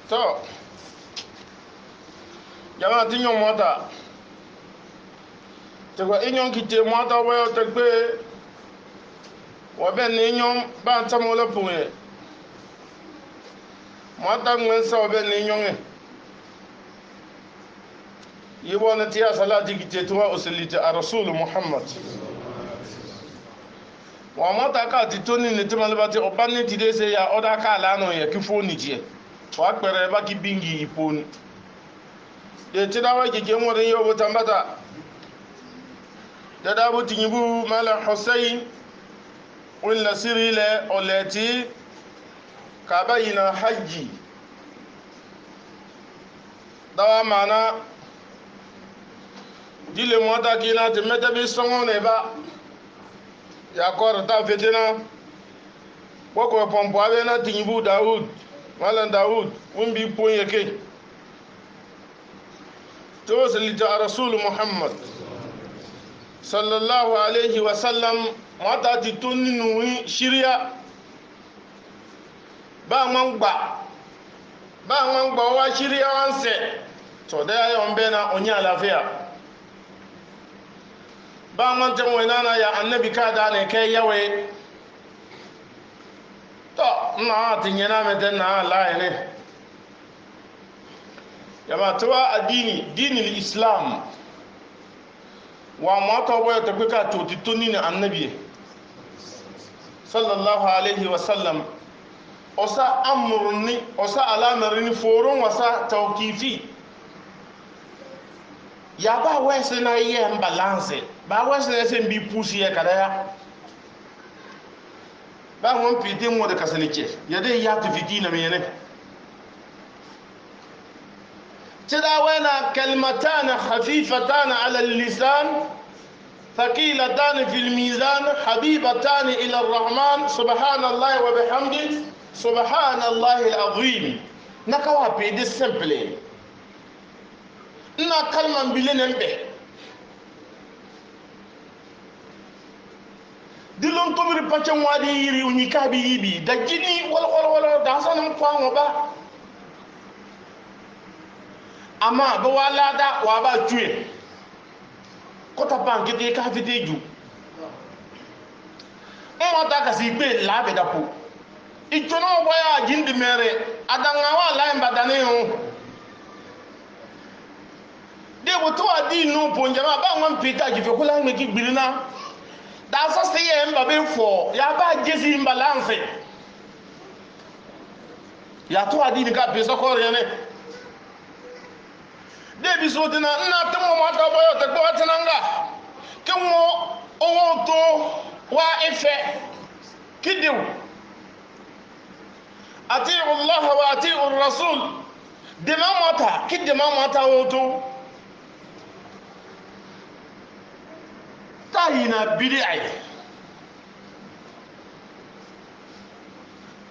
to jama tinyo mota te ko inyon kite mota wayo te gbe wa ben inyon ba tamo la punye mota ngmen sa ben inyon yibona tiya salati kite tuwa usulita a rasul muhammad wa mota ka ti toni ni timal bati o banni ti de se ya oda ka la no ye ki foni je wa pere ba ki bingi ipon de ti da wa ki je mo de yo botambata da da bu tinyibu mala husayn wala sirile oleti ka bayina haji dawa mana dile mota kina te meta bi songo ne ba ya kor ta fetina wako pompo abe na tinyibu daud malan daud wumbi pon yake to salita rasul muhammad sallallahu alaihi wasallam mata ti tonni nuwi shiriya ba ngba wa shiriya wanse to da yayon bena onya lafiya ba man tan wainana ya annabi ka da ne kai yawe to na tinyana meten na Allah ne yaba tuwa addini dinil islam wa mata waya ta kuka to tituni ne annabi sallallahu alaihi wasallam osa amruni osa alamarini foron wasa tawkifi ya ba wese na ye balance ba wese na se mbi pusi ya kadaya ba won pite mo da kasalike ya dai ya tafi dina me ne تدا وين كلمتان خفيفتان على اللسان ثقيلتان في الميزان حبيبتان إلى الرحمن سبحان الله وبحمده سبحان الله العظيم نكوا بيد سمبل نا كلمة بلين به دلون تمر باتشان وادي يري ونيكابي يبي دجيني ولا داسان مقام وبا ama ba wala da wa ba tuye ko ta ban gidi ka fi deju mo ta ka si gbe la be da ko ijono boya jindi mere adanga wa la en badane o de bo to adi no ponjama ba ngam pita ji fe kula me ki gbirina da so se ye mba be fo ya ba jesi imbalance ya to adi ni ka pe so ko re ne debi sotina na tamo mata boyo te ko tinanga kemo owo to wa ife kidew atiu allah wa atiu rasul dema mata kidema mata woto tahina bid'ah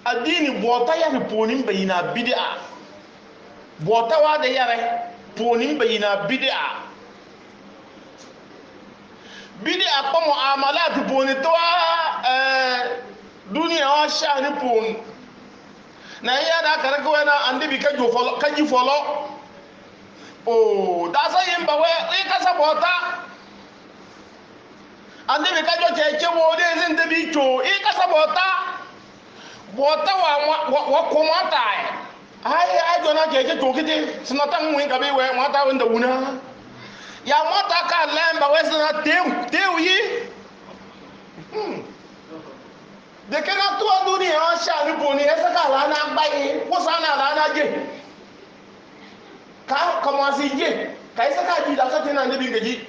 adini bota ya ponin bayina bid'ah bota wa da yare ponin bayina bid'a ko muamalat poni to duniya wa shani pon na ya da kare ko na ande bi ka jo folo ka ji folo o da sa yimba we ka sa bota ande bi ka jo cheche wo de zin de bi cho ka sa bota wa ko mata ai jona ke tokiti sinatan mu ga be we mata wanda wuna ya mata ka lamba we sina teu yi de kana to aduni ya sha ni boni esa ka la na gbai ko sana la na je ka kama si je ka esa ka ji da ka tena ne bi gaji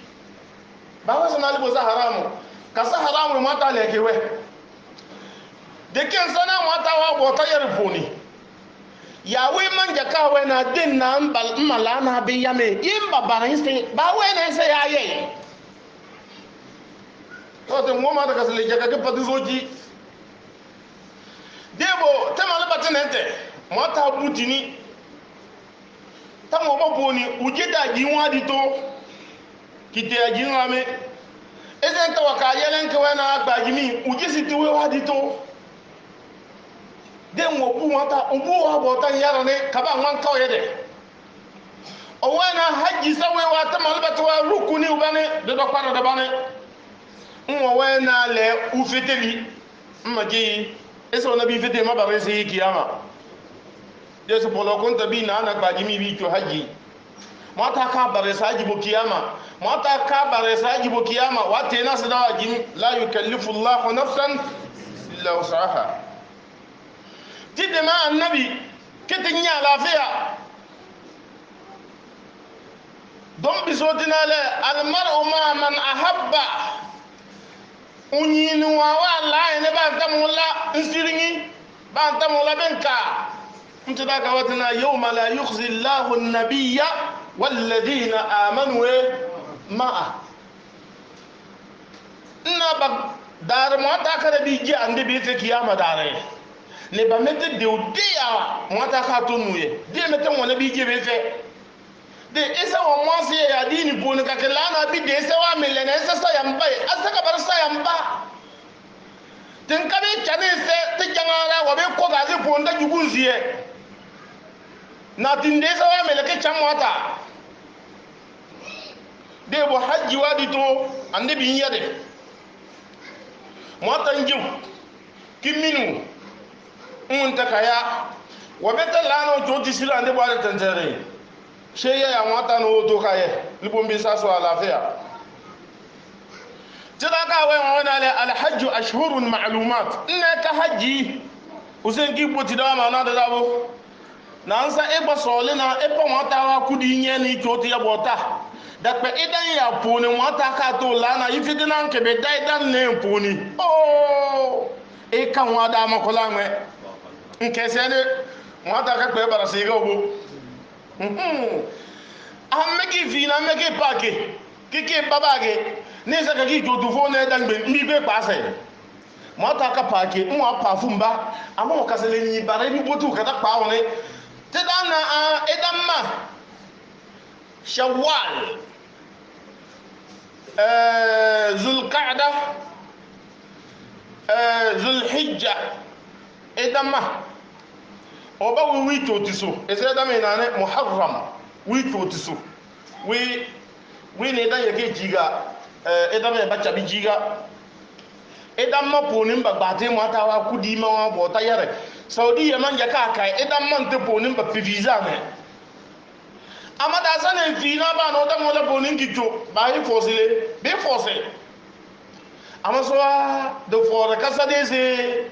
ba wa sana libo za haramu ka sa haramu mata le ke we de ken sana mata wa bota yar boni ya we manja ka we na din na mbala na be yame yimba bara inste ba we na se ya ye to de mo ma da kasle jaga ke patu zoji debo tema le batenente mo ta butini ta mo mo boni ujeda ji wa di to kite aji ngame ezen to ka yelen ke we na agbaji mi ujisi ti we wa di to den wo bu mata ubu wa bota yara ne kaba man kawye de o wana haji sawe wa ta malbata wa rukuni ubane de do kwara de bane nwo wana le ufeteli mmaji eso nabi fete ma bare se kiyama yesu polo konta bi na na ba jimi bi to haji mata ka bare sa jibo kiyama mata ka bare sa jibo kiyama wate na sadawa jimi la yukallifu allah nafsan illa wusaha tidde ma annabi ketinya lafiya don bisotina le al mar'u ma man ahabba unyinu wa wallahi ne ba tamulla insiringi ba tamulla benka mtada ka watana yawma la yukhzi Allahu an-nabiyya walladhina amanu ma'a na ba dar mota ka da biji ande bi te kiyama dare ne ba mete de udia mota ka tonuye de mete wona biji be fe de isa wa mwansi ya dini bonu ka kelana bi de isa wa milene isa sa yamba asa ka bar sa yamba tin ka bi chane se ti jangara wa be ko ga zi bonda jugunziye na tin de isa wa meleke chamwata de bo haji wadi to ande bi yade mota njim kiminu unta kaya wa beta lano to tisila ande bo ala tantere sheye ya mota no to kaye libombi saso alafia tidaka we wona le al hajj ashhurun ma'lumat inna ka haji usen ki boti da ma na da dabo na nsa e gba sole na e po mota wa kudi nye ni to ti ya bota da pe idan ya poni mota ka to la na ifidi na nke be dai dan ne poni oh e kan wa da makola me nke se ne mota ka pe bara se ga obo ameki fina meki pake kike babage ne saka ki jodu fo ne dangbe mi be pase mota ka pake nwa parfum ba amo kasele ni bare ni botu ka ta pa woni te dana edamma shawwal zulqa'da zulhijja edamma oba wi to tiso ese da me na ne muharram wi to tiso wi ne dan yake jiga eda me bacha bi jiga eda ma ponin bagbate mo ata wa kudi ma wa bota yare saudi yaman ya ka kai eda man te ponin ba visa me amada sanen fi na ba no da mo la ponin kicho ba yi fosile be fose amaso do for kasa dese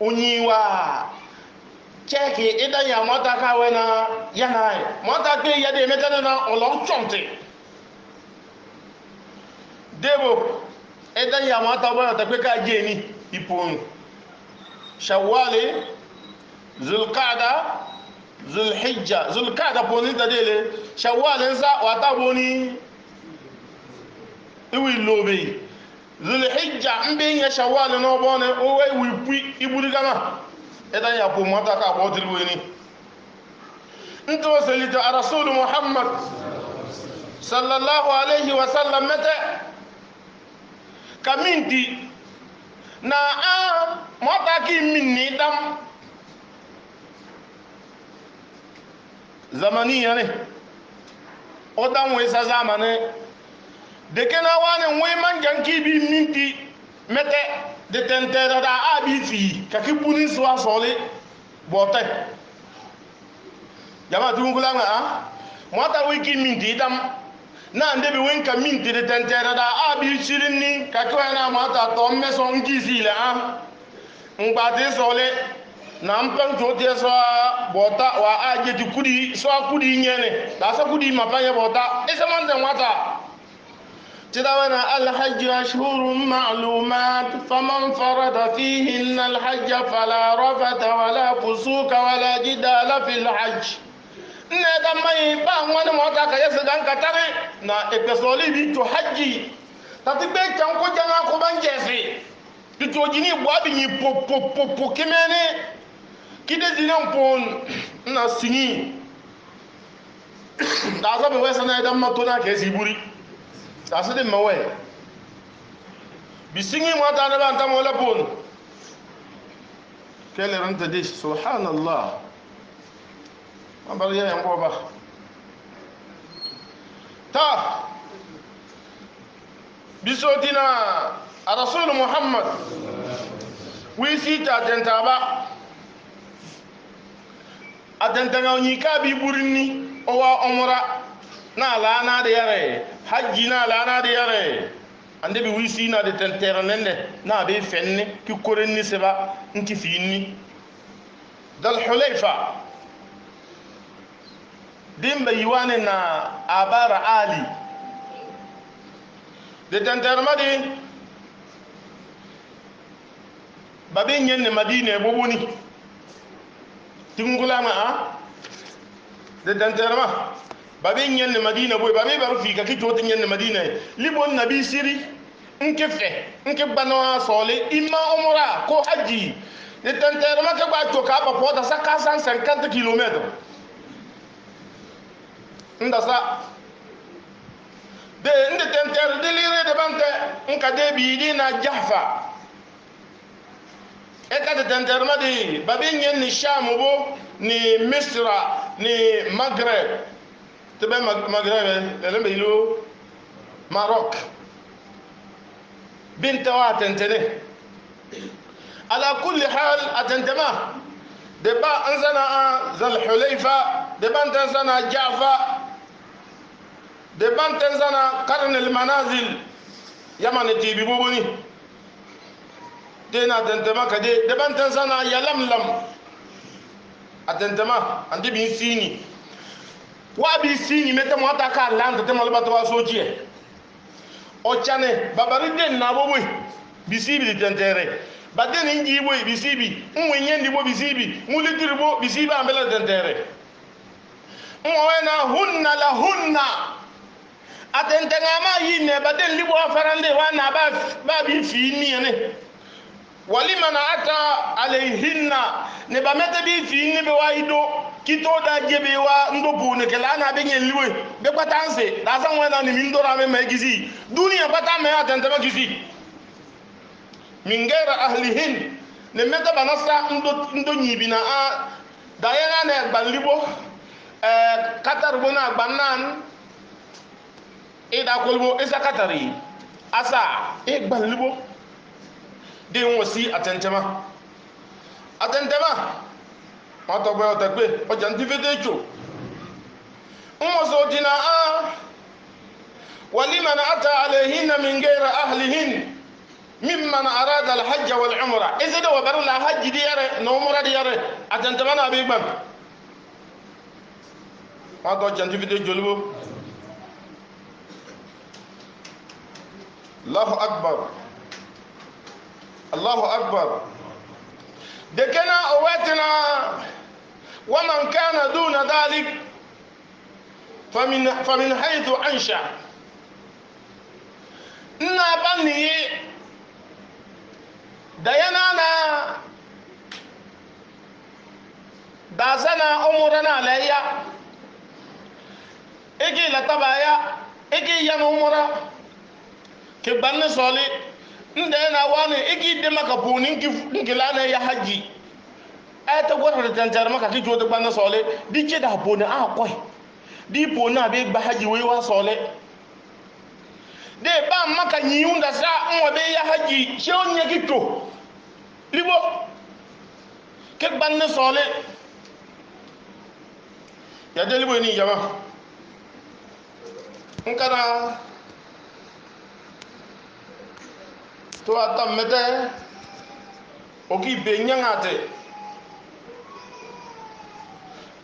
onyiwa cheki idan ya mata ka wena yana mata ke ya de metana na olon chonte debo idan ya mata ba ta pe ka je ni ipon shawwal zulqa'da zulhijja zulqa'da poni da dele shawwal sa wata boni iwi lobe zulhijja mbe ya shawwal no bone o we wi iburi gama edan ya po mata ka bo dilweni nto salita rasul muhammad sallallahu alaihi wasallam mata kaminti na mata ki minni dam zamaniya ne o dan we sa zamane de kana wane we man janki bi minti mete de tentera da abiti kakibuni swa sole bote jama tungula nga mata wiki minti dam na ndebi wenka minti de tentera da abi shirini kakwa na mata to meso ngisi la ngbade sole na mpan jote so bota wa aje ti kudi so kudi nyene da so kudi mapanya bota ese mande wata تداونا الحج أشهر معلومات فمن فرض فيهن الحج فلا رفث ولا فسوق ولا جدال في الحج ندم يبا وانا موتا كيسغان كتاري نا اكسولي بي تو حجي تاتبي كانكو جانا كو بانجيسي تو جيني بوابي ني بو بو بو بو كيماني كيدي دينام بون نا سيني دازا بي ويسنا دم ما تونا كيسي بوري tasede mawe bisingi mwata na banta mola pon kele ranta de subhanallah ambar ya yan goba ta bisotina a rasul muhammad wisi ta tenta ba atenta ngawni ka bi burini o wa umra na lana da yare hajji na lana da yare ande bi wisi na de tentera nende na be fenne ki korenni seba nki finni dal hulayfa dimba yiwane na abara ali de tentera madi babe nyenne madina bobuni tingula ma de tentera ma babe nyenne madina boy babe bar fi ka ki joti nyenne madina libon nabi siri nke banawa sole imma umra ko haji de tentera ma ka ba to ka ba pota sa 450 km nda sa de inde tentera de lire de bante nka de bi dina jahfa e ka de tentera ma de babe nyenne sham bo ni misra ni maghreb tebe maghreb le ilo maroc بنت واتنتني على كل حال اتنتما دبا انزنا ذا الحليفه دبا انزنا جعفة دبا انزنا قرن المنازل يمن تيبي بوبني دينا اتنتما كدي دبا انزنا يلملم اتنتما عندي بين سيني وابي سيني متى ما تاكا لاند تمال باتوا سوجي ochane babari den na boboy bisibi de tentere baden nji boy bisibi nwenye ndi bo bisibi mulidiri bo bisibi ambela tentere nwena hunna la hunna atentenga ma yine baden libo afarande wana ba bi fini ne waliman ata alayhinna ne ba meta bi fini be waido kito da jebe wa ndopu ne kala na be nyen liwe be patanse da san wena ni min dora me mai gizi duniya pata me atanta ma gizi min gaira ahlihin ne meta banasa ndo nyibina a da yana ne banlibo katar bona bannan ida kolbo isa katari asa e banlibo de wosi atentema mato gbe otegbe oja ndi vedejo umozo dina waliman ata alayhinna min ghayri ahlihin mimman arada alhajj wal umra izida wa barla hajj diyare no umra diyare atentema na be gban mato ja ndi vedejo libo Allahu akbar دكنا أواتنا ومن كان دون ذلك فمن حيث أنشأ نابني ديانا دازنا أمورنا ليا إجي لتبايا إجي ينمورا كبان صلي ndena wani igi de maka boni ngilana ya haji ayata gwara da tantar maka ki jodo bana sole di je da boni a koy di boni abe ba haji we wa sole de ba maka nyiunda sa nwa be ya haji she onye gito libo ke bana sole ya de libo ni jama nkana to atam mete oki be nyangate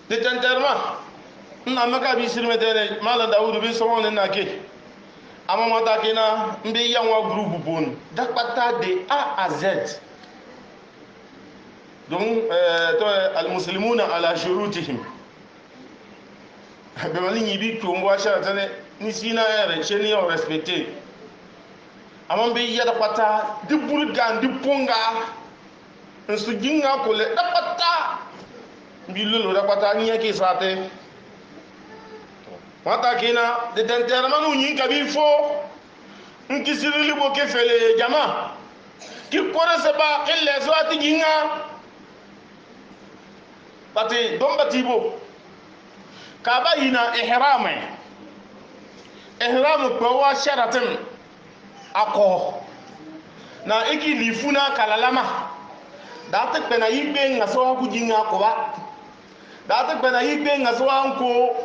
de tenterma na maka bi sirmete mala Daoud bi so won na ke ama mata ke na mbi yanwa group bon dakpata de A à Z donc to al muslimuna ala shurutihim be wali ni bi to mbo sharatane ni sina ere cheni o respecter amon be yada pata di bulga di ponga nsu jinga ko le da pata bi lolo da pata ni yake sate mata kina de tentera manu nyi kabi fo nki sirili bo ke fele jama ki kore se ba ille so ati jinga bati don batibo ka ba yina ihram ko wa sharatin ako na iki lifuna kalalama da ta pena yibe ngaso ku jinga ko ba da ta pena yibe ngaso anko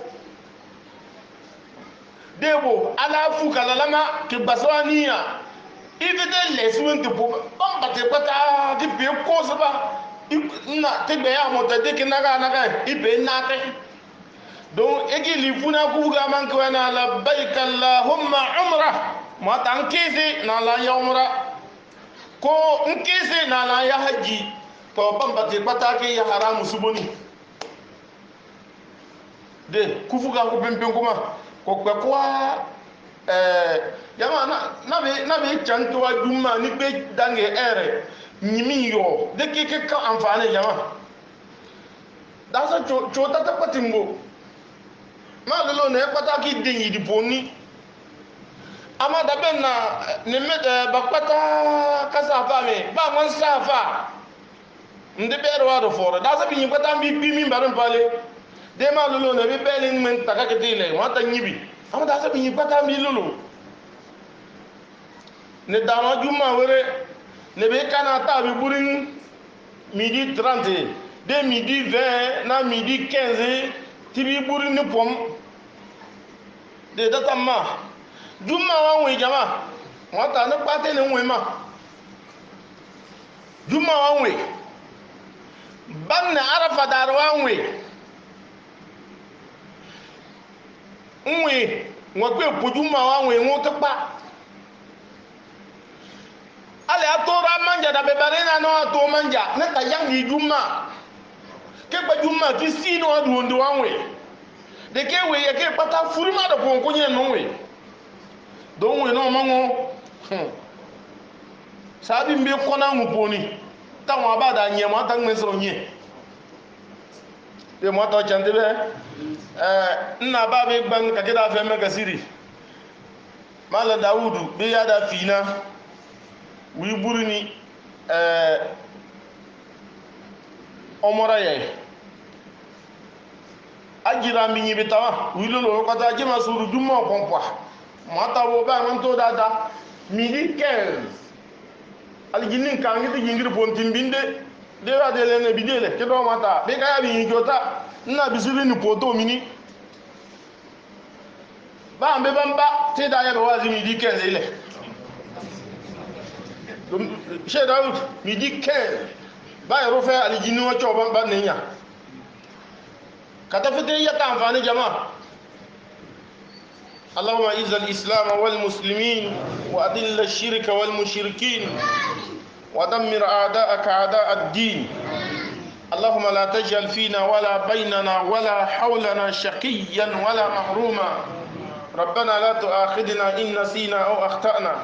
debo ala fu kalalama ke baswaniya ibide lesuwen te po bambate pata di pe ko saba na te be ya mo te de naga ibe na te donc egi lifuna ku ga man ko na labbaik allahumma umrah ma tan kisi na la ya umrah ko nkisi na la ya haji to bambate pata ke ya haramu suboni de kufuga ko pempen kuma ko kwa yama na be chanto wa juma ni be dange ere nyimi yo de ke ka amfane yama da so chota ta patimbo ma lolo ne pata ki dinyi di poni ama da ben na ne me bakpata kasa fa me ba mon safa nde be ro do foro da so bi nyi pata bi mi mbaran pale de ma lolo ne be belin men takaketile wata nyibi ama da so bi nyi pata mi lolo ne dama juma were ne be kana ta bi burin midi 30 de midi 20 na midi 15 tibi burin ni pom de data ma juma wa we jama wata ne pate ne we ma juma wa we ban na arafa dar wa we ngo pe po juma wa we ngo to pa ale atora manja da bebarena no ato manja ne ta yangi juma ke ba juma ki sino adu ndo wanwe de ke we ye ke pata furima da pon ko nyen no we don we no mango sabi mbe kona nguponi ta wa ba da nyema ta ngmeso nye de mo to chande be nna ba be gban ka ke da fe me ka siri mala daudu be ya da fina wi burini omora ye ajira mi nyi bitawa wi lolo ko ta jema suru jumma pompa mata wo ba man to dada midi 15 aljinin kan ngi ngir pontin binde de wa de lene bidele ke do mata be ka ya bi jota na bisiri ni poto mini ba ambe bamba te da ya be wazi midi 15 ile Cheikh Daoud midi 15 ba yaro fa aljini wa choban ban nenya kata fitri ya ta amfani jama'a اللهم اعز الاسلام والمسلمين واذل الشرك والمشركين ودمر اعداءك اعداء الدين اللهم لا تجعل فينا ولا بيننا ولا حولنا شقيا ولا محروما ربنا لا تؤاخذنا ان نسينا او اخطانا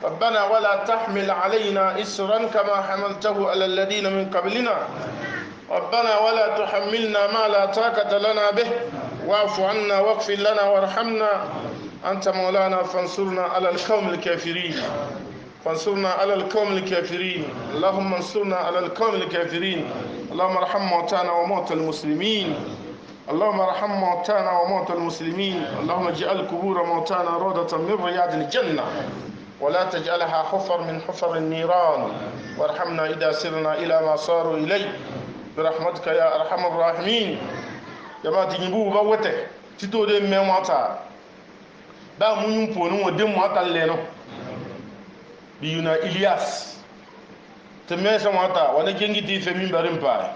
ربنا ولا تحمل علينا إسرا كما حملته على الذين من قبلنا ربنا ولا تحملنا ما لا طاقة لنا به واعف عنا واغفر لنا وارحمنا أنت مولانا فانصرنا على القوم الكافرين فانصرنا على القوم الكافرين اللهم انصرنا على القوم الكافرين اللهم ارحم موتانا وموتى المسلمين اللهم ارحم موتانا وموتى المسلمين اللهم اجعل قبور موتانا روضة من رياض الجنة ولا تجعلها حفر من حفر النيران وارحمنا إذا سرنا إلى ما صاروا إليه برحمتك يا أرحم الراحمين جماعة تجيبوا بوته تتو دي ميماتا با مونيو بونو ودي مواتا لينو بيونا إلياس تميسا مواتا وانا جنجي تي فمين بارين باي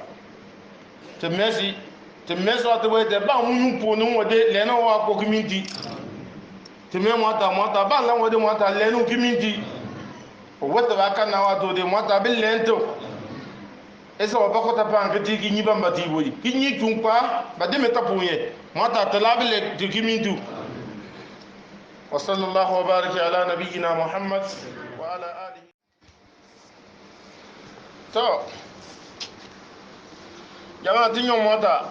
تميسا واتويته با مونيو بونو ودي لينو واكو كمينتي teme mwata ba la wode mwata lenu kiminti wota ba kana wato de mwata bil lento esa wa bakota pa ngati ki nyiba mbati boyi ki nyi tumpa ba de meta punye mwata talabile de kimintu wa sallallahu wa baraka ala nabiyyina muhammad wa ala alihi to jama'a tinyo mwata